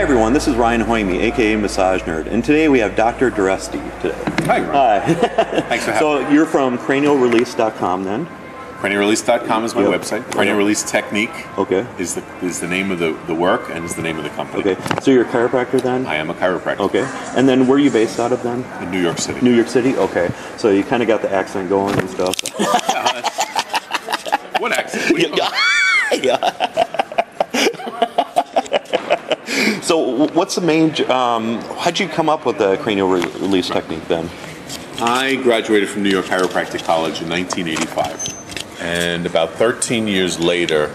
everyone, this is Ryan Hoyme, aka Massage Nerd, and today we have Dr. Doreste today. Hi. Hi. Thanks for having me. So you're from cranialrelease.com then? CranialRelease.com is my website. Cranial Release Technique is the name of the work and is the name of the company. Okay. So you're a chiropractor then? I am a chiropractor. Okay. And then where are you based out of then? In New York City. New York City? Okay. So you kind of got the accent going and stuff. What accent? Yeah. So what's the main, how'd you come up with the cranial release technique then? I graduated from New York Chiropractic College in 1985. And about 13 years later,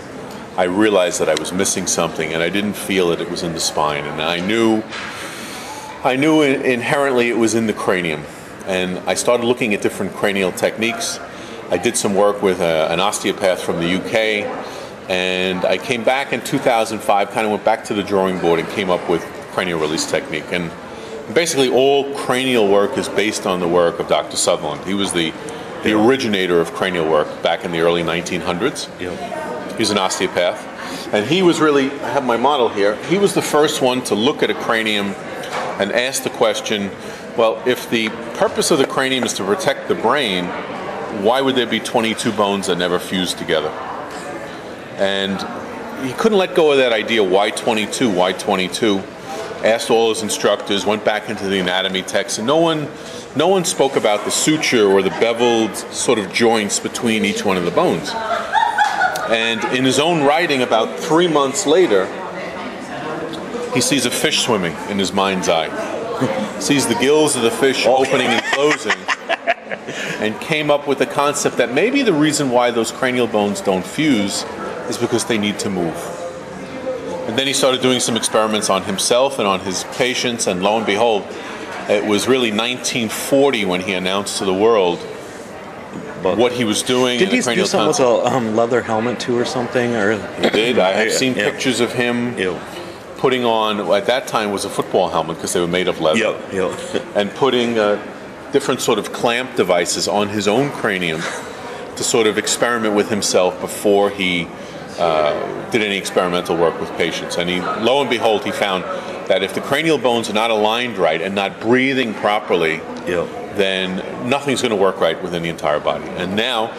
I realized that I was missing something and I didn't feel that it was in the spine. And I knew inherently it was in the cranium. And I started looking at different cranial techniques. I did some work with an osteopath from the UK. And I came back in 2005, kind of went back to the drawing board and came up with cranial release technique. And basically all cranial work is based on the work of Dr. Sutherland. He was the originator of cranial work back in the early 1900s. Yep. He's an osteopath. And he was really, I have my model here, he was the first one to look at a cranium and ask the question, well, if the purpose of the cranium is to protect the brain, why would there be 22 bones that never fuse together? And he couldn't let go of that idea, why 22, why 22? Asked all his instructors, went back into the anatomy text, and no one spoke about the suture or the beveled sort of joints between each one of the bones. And in his own writing, about 3 months later, he sees a fish swimming in his mind's eye. Sees the gills of the fish opening and closing, and came up with the concept that maybe the reason why those cranial bones don't fuse is because they need to move. And then he started doing some experiments on himself and on his patients, and lo and behold, it was really 1940 when he announced to the world what he was doing. Did he do something with a leather helmet too or something? Or he did. I have seen pictures of him putting on, at that time was a football helmet because they were made of leather. And putting different sort of clamp devices on his own cranium to sort of experiment with himself before he did any experimental work with patients. And lo and behold, he found that if the cranial bones are not aligned right and not breathing properly, then nothing's going to work right within the entire body. And now,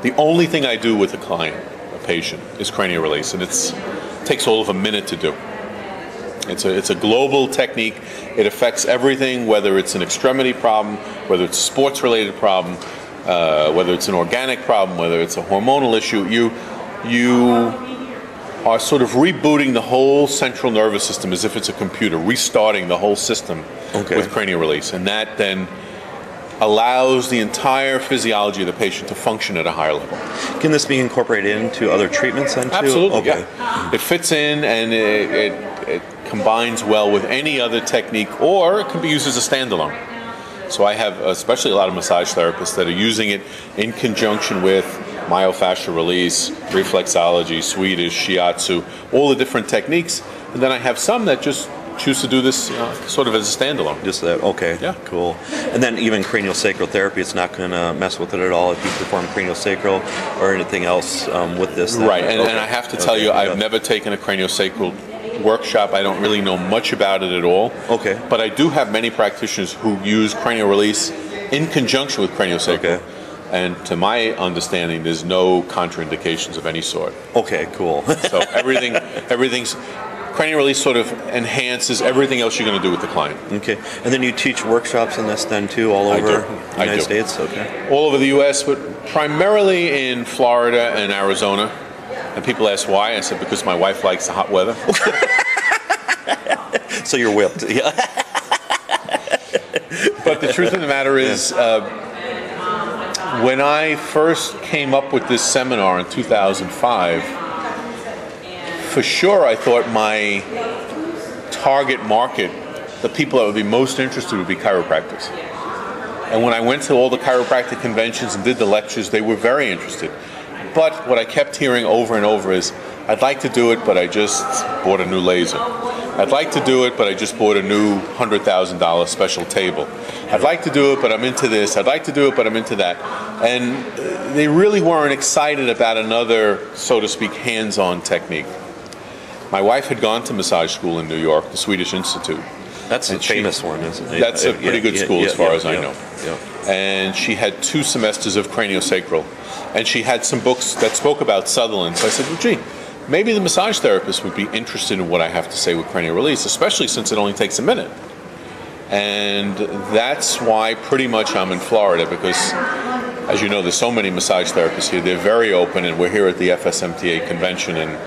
the only thing I do with a client, a patient, is cranial release, and it takes all of a minute to do. It's a global technique. It affects everything, whether it's an extremity problem, whether it's a sports-related problem, whether it's an organic problem, whether it's a hormonal issue. You are sort of rebooting the whole central nervous system as if it's a computer, restarting the whole system with cranial release. And that then allows the entire physiology of the patient to function at a higher level. Can this be incorporated into other treatments then too? Absolutely, yeah. It fits in and it combines well with any other technique, or it can be used as a standalone. So I have especially a lot of massage therapists that are using it in conjunction with myofascial release, reflexology, Swedish, shiatsu, all the different techniques. And then I have some that just choose to do this sort of as a standalone. Just that, okay, yeah, cool. And then even cranial sacral therapy, it's not going to mess with it at all if you perform cranial sacral or anything else with this. Right, and I have to tell you, I've never taken a cranial sacral workshop. I don't really know much about it at all. Okay. But I do have many practitioners who use cranial release in conjunction with cranial sacral. Okay. And to my understanding, there's no contraindications of any sort. Okay, cool. So everything's cranial release sort of enhances everything else you're going to do with the client. Okay. And then you teach workshops in this then too, all over the United States? Okay. All over the U.S., but primarily in Florida and Arizona. And people ask why. I said, because my wife likes the hot weather. So you're whipped. Yeah. But the truth of the matter is, when I first came up with this seminar in 2005, for sure I thought my target market, the people that would be most interested would be chiropractors. And when I went to all the chiropractic conventions and did the lectures, they were very interested. But what I kept hearing over and over is, I'd like to do it, but I just bought a new laser. I'd like to do it, but I just bought a new $100,000 special table. I'd like to do it, but I'm into this. I'd like to do it, but I'm into that. And they really weren't excited about another, so to speak, hands-on technique. My wife had gone to massage school in New York, the Swedish Institute. That's a famous one, isn't it? That's a pretty good school as far as I know. Yeah. And she had 2 semesters of craniosacral. And she had some books that spoke about Sutherland. So I said, well, gee, maybe the massage therapist would be interested in what I have to say with cranial release, especially since it only takes a minute. And that's why pretty much I'm in Florida, because, as you know, there's so many massage therapists here. They're very open, and we're here at the FSMTA convention. And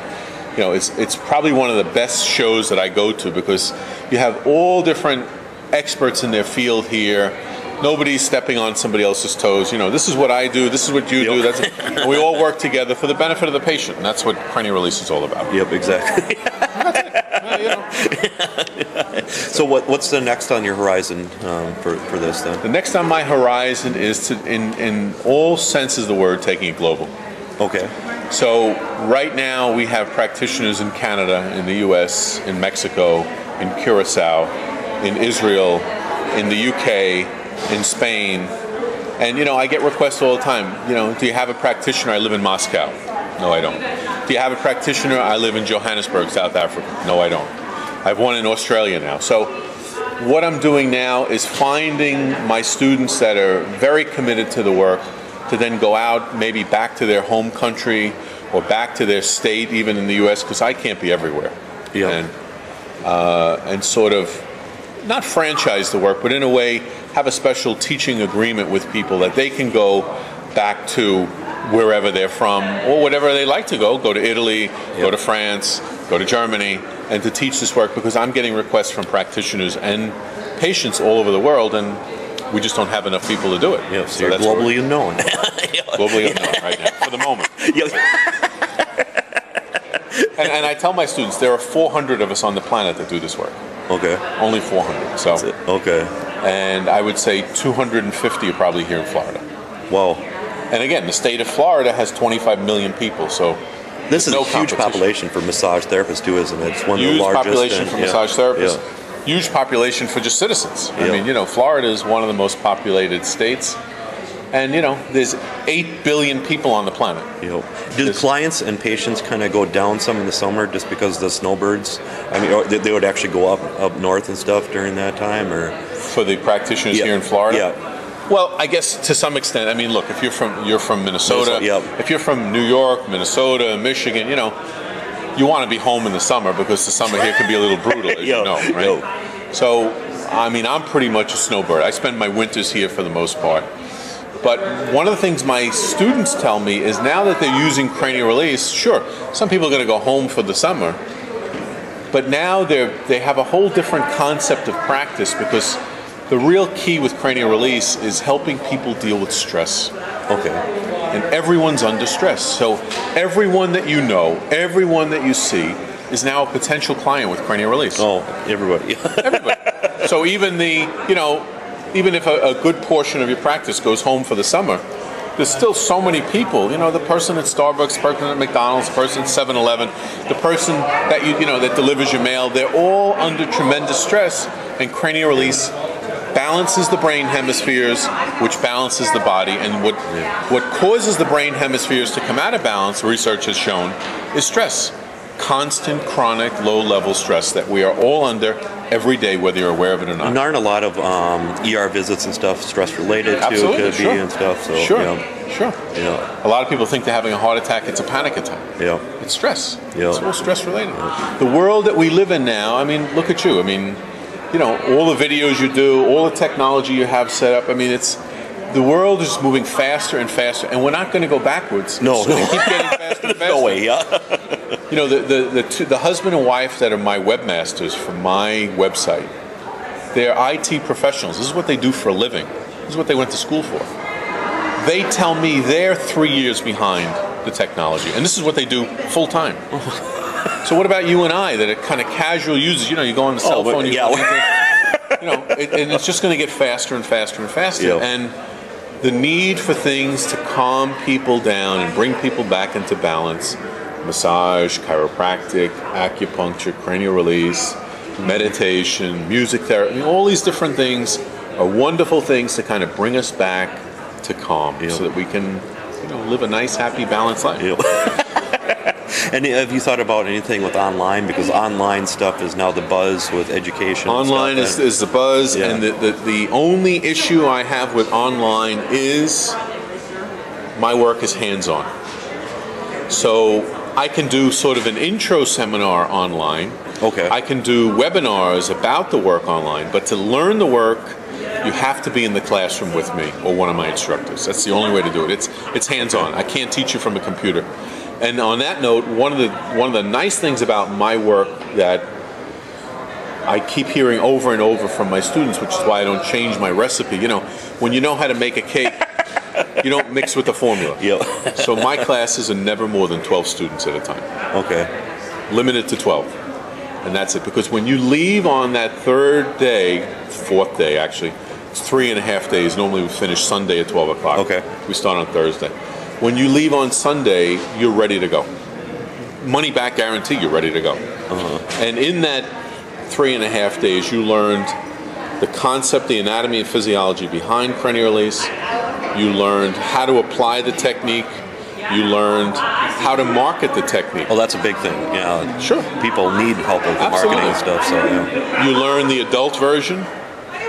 you know, it's probably one of the best shows that I go to, because you have all different experts in their field here. Nobody's stepping on somebody else's toes. You know, this is what I do, this is what you do. And we all work together for the benefit of the patient, and that's what cranial release is all about. Yep, exactly. So what's the next on your horizon for this then? The next on my horizon is to, in all senses of the word, taking it global. Okay. So right now we have practitioners in Canada, in the US, in Mexico, in Curacao, in Israel, in the UK, in Spain. And, you know, I get requests all the time. You know, do you have a practitioner? I live in Moscow. No, I don't. Do you have a practitioner? I live in Johannesburg, South Africa. No, I don't. I have one in Australia now. So what I'm doing now is finding my students that are very committed to the work to then go out, maybe back to their home country or back to their state, even in the U.S., because I can't be everywhere. Yeah. And sort of not franchise the work, but in a way have a special teaching agreement with people that they can go back to wherever they're from, or whatever they like to go to Italy, go to France, go to Germany, and to teach this work, because I'm getting requests from practitioners and patients all over the world, and we just don't have enough people to do it. Yeah, so you're globally unknown. Globally unknown right now, for the moment. And I tell my students, there are 400 of us on the planet that do this work. Okay. Only 400. So. Okay. And I would say 250 are probably here in Florida. Wow. And again, the state of Florida has 25 million people, so this is a huge population for massage therapists too, isn't it? It's one of the largest. Huge population for massage therapists. Yeah. Huge population for just citizens. I mean, you know, Florida is one of the most populated states. And, you know, there's 8 billion people on the planet. Do the clients and patients kind of go down some in the summer just because of the snowbirds? I mean, or they would actually go up north and stuff during that time, or for the practitioners here in Florida? Yeah. Well, I guess to some extent. I mean, look, if you're from Minnesota, if you're from New York, Minnesota, Michigan, you know, you want to be home in the summer, because the summer here can be a little brutal, as you know, right? So, I mean, I'm pretty much a snowbird. I spend my winters here for the most part. But one of the things my students tell me is, now that they're using cranial release, sure, some people are going to go home for the summer, but now they have a whole different concept of practice, because the real key with cranial release is helping people deal with stress. Okay. And everyone's under stress. So everyone that you know, everyone that you see, is now a potential client with cranial release. Oh, everybody. Everybody. So even even if a good portion of your practice goes home for the summer, there's still so many people. You know, the person at Starbucks, the person at McDonald's, the person at 7-Eleven, the person that that delivers your mail, they're all under tremendous stress, and cranial release balances the brain hemispheres, which balances the body. And what causes the brain hemispheres to come out of balance, research has shown, is stress. Constant, chronic, low-level stress that we are all under every day, whether you're aware of it or not. And aren't a lot of ER visits and stuff stress-related too? Could be and stuff. So, sure. A lot of people think they're having a heart attack. It's a panic attack. Yeah. It's stress. Yeah. It's all stress-related. Yeah. The world that we live in now, I mean, look at you. I mean, you know, all the videos you do, all the technology you have set up. I mean, the world is moving faster and faster, and we're not going to go backwards. No. It's going to keep getting faster and faster. No way, You know, the husband and wife that are my webmasters for my website, they're IT professionals. This is what they do for a living. This is what they went to school for. They tell me they're 3 years behind the technology, and this is what they do full time. So what about you and I, that are kind of casual users? You know, you go on the cell phone, you know, and it's just going to get faster and faster and faster. Yeah. And the need for things to calm people down and bring people back into balance, massage, chiropractic, acupuncture, cranial release, meditation, music therapy, I mean, all these different things are wonderful things to kind of bring us back to calm, so that we can, you know, live a nice, happy, balanced life. And have you thought about anything with online? Because online stuff is now the buzz with education. Online and stuff, is the buzz, Yeah. and the only issue I have with online is my work is hands-on. So I can do sort of an intro seminar online. Okay. I can do webinars about the work online, but to learn the work, you have to be in the classroom with me or one of my instructors. That's the only way to do it. It's hands-on. I can't teach you from a computer. And on that note, one of the nice things about my work that I keep hearing over and over from my students, which is why I don't change my recipe. You know, when you know how to make a cake, you don't mix with the formula. Yep. So my classes are never more than 12 students at a time. Okay. Limited to 12. And that's it. Because when you leave on that third day, fourth day actually, it's 3.5 days. Normally we finish Sunday at 12 o'clock. Okay. We start on Thursday. When you leave on Sunday, you're ready to go. Money back guarantee, you're ready to go. And in that 3.5 days, you learned the concept, the anatomy and physiology behind cranial release. You learned how to apply the technique. You learned how to market the technique. Well, that's a big thing. Yeah. Sure. People need help with the Absolutely. marketing and stuff. So yeah. You learn the adult version.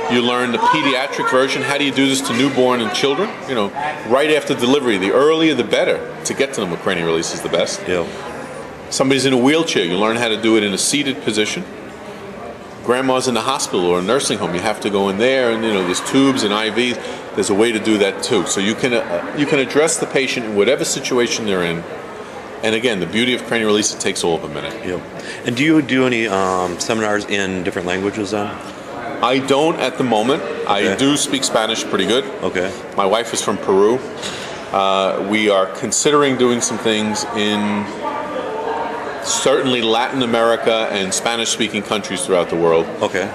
You learn the pediatric version. How do you do this to newborn and children? You know, right after delivery. The earlier, the better. To get to them with cranial release is the best. Yeah. Somebody's in a wheelchair. You learn how to do it in a seated position. Grandma's in the hospital or a nursing home. You have to go in there, and you know there's tubes and IVs. There's a way to do that too. So you can address the patient in whatever situation they're in. And again, the beauty of cranial release, it takes all of a minute. Yeah. And do you do any seminars in different languages then? I don't at the moment. Okay. I do speak Spanish pretty good. Okay. My wife is from Peru. We are considering doing some things in certainly Latin America and Spanish-speaking countries throughout the world. Okay.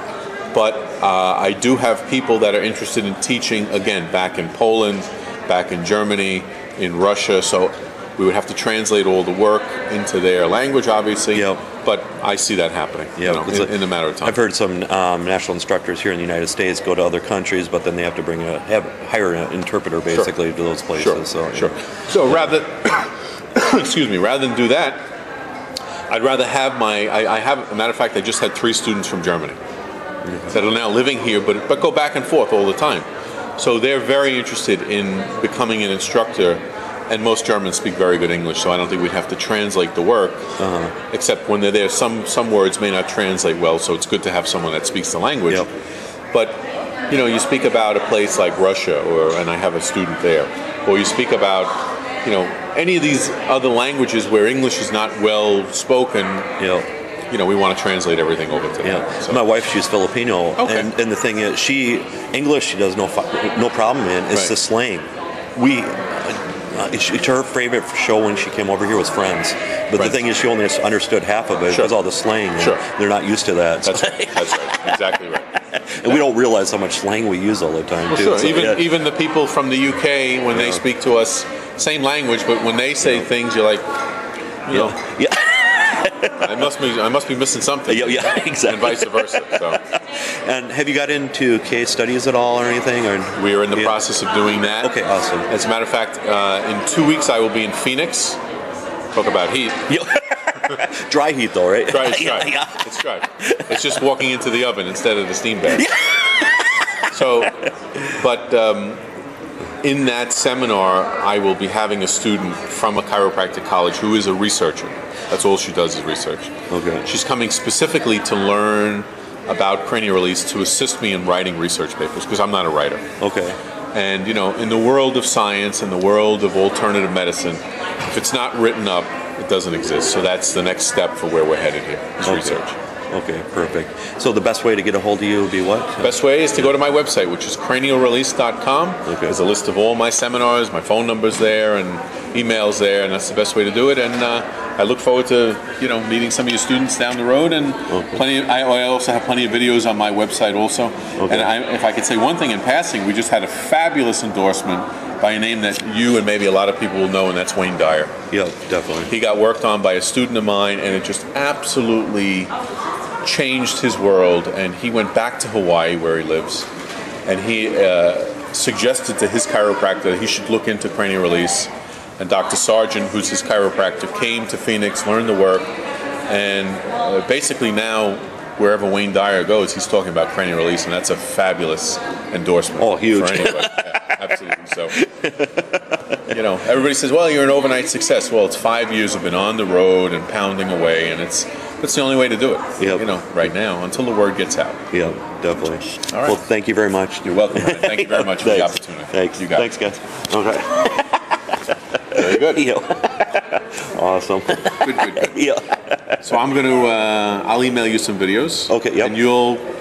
But I do have people that are interested in teaching, again, back in Poland, back in Germany, in Russia. So we would have to translate all the work into their language, obviously. Yep. But I see that happening in a matter of time. I've heard some national instructors here in the United States go to other countries, but then they have to hire an interpreter basically to those places. Sure. So rather, excuse me, rather than do that, I'd rather have I have, as a matter of fact, I just had 3 students from Germany that are now living here, but go back and forth all the time. So they're very interested in becoming an instructor, and most Germans speak very good English, so I don't think we'd have to translate the work, except when they're there, some words may not translate well, so it's good to have someone that speaks the language. Yep. But, you know, you speak about a place like Russia, and I have a student there, or you speak about, you know, any of these other languages where English is not well spoken, you know, we want to translate everything over to them. Yeah. So. My wife, she's Filipino, Okay. and the thing is, English she does no problem in. It's Right. the slang. Her favorite show when she came over here was Friends, but the thing is, she only understood half of it because all the slang. And they're not used to that. That's right. That's right. Exactly right. And we don't realize how much slang we use all the time. Well, too. sure. So, Even the people from the UK, when they speak to us, same language, but when they say things, you're like, you know, I must be missing something. Yeah, exactly. And vice versa. So. And have you got into case studies at all or anything? Or we are in the process of doing that. Okay, awesome. As a matter of fact, in 2 weeks I will be in Phoenix. Talk about heat. Dry heat though, right? Dry. It's dry. It's just walking into the oven instead of the steam bath. So, but in that seminar, I will be having a student from a chiropractic college who is a researcher. That's all she does is research. Okay. She's coming specifically to learn about cranial release to assist me in writing research papers because I'm not a writer. Okay. And you know, in the world of science, in the world of alternative medicine, if it's not written up, it doesn't exist. So that's the next step for where we're headed here, is research. Okay, perfect. So the best way to get a hold of you would be what? Best way is to go to my website, which is cranialrelease.com. Okay. There's a list of all my seminars, my phone number's there, and emails there, and that's the best way to do it. And I look forward to meeting some of your students down the road, and I also have plenty of videos on my website also. Okay. And if I could say one thing in passing, we just had a fabulous endorsement by a name that you and maybe a lot of people will know, and that's Wayne Dyer. Yeah, definitely. He got worked on by a student of mine, and it just absolutely changed his world. And he went back to Hawaii, where he lives, and he suggested to his chiropractor that he should look into cranial release. and Dr. Sargent, who's his chiropractor, came to Phoenix, learned the work, and basically now, wherever Wayne Dyer goes, he's talking about cranial release, and that's a fabulous endorsement. Oh, huge. For anybody. Yeah, absolutely. So, you know, everybody says, well, you're an overnight success. Well, it's 5 years of been on the road and pounding away, and that's the only way to do it. Yep. You know, right now, until the word gets out. Yeah, definitely. All right. Well, thank you very much. You're welcome. Thank you very much for the opportunity. Thanks. You got Thanks, guys. Okay. Very good. Yeah. Awesome. Good. Yeah. So I'm going to, I'll email you some videos. Okay, yep. And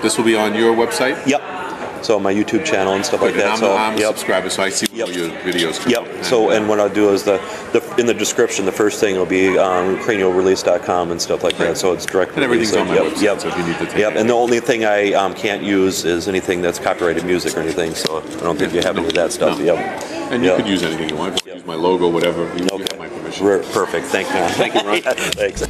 this will be on your website? Yep. So my YouTube channel and stuff like that. I'm a subscriber, so I see all your videos. Yep. So, and what I'll do is in the description, the first thing will be cranialrelease.com and stuff like that. So it's direct. And everything's on my website. Yep. So if you need to take Yep. And the only thing I can't use is anything that's copyrighted music or anything. So I don't think you have any of that stuff. No. Yep. And you could use anything you want. Use my logo, whatever. You have my permission. Perfect. Thank you. Thank you, Ron. Thanks.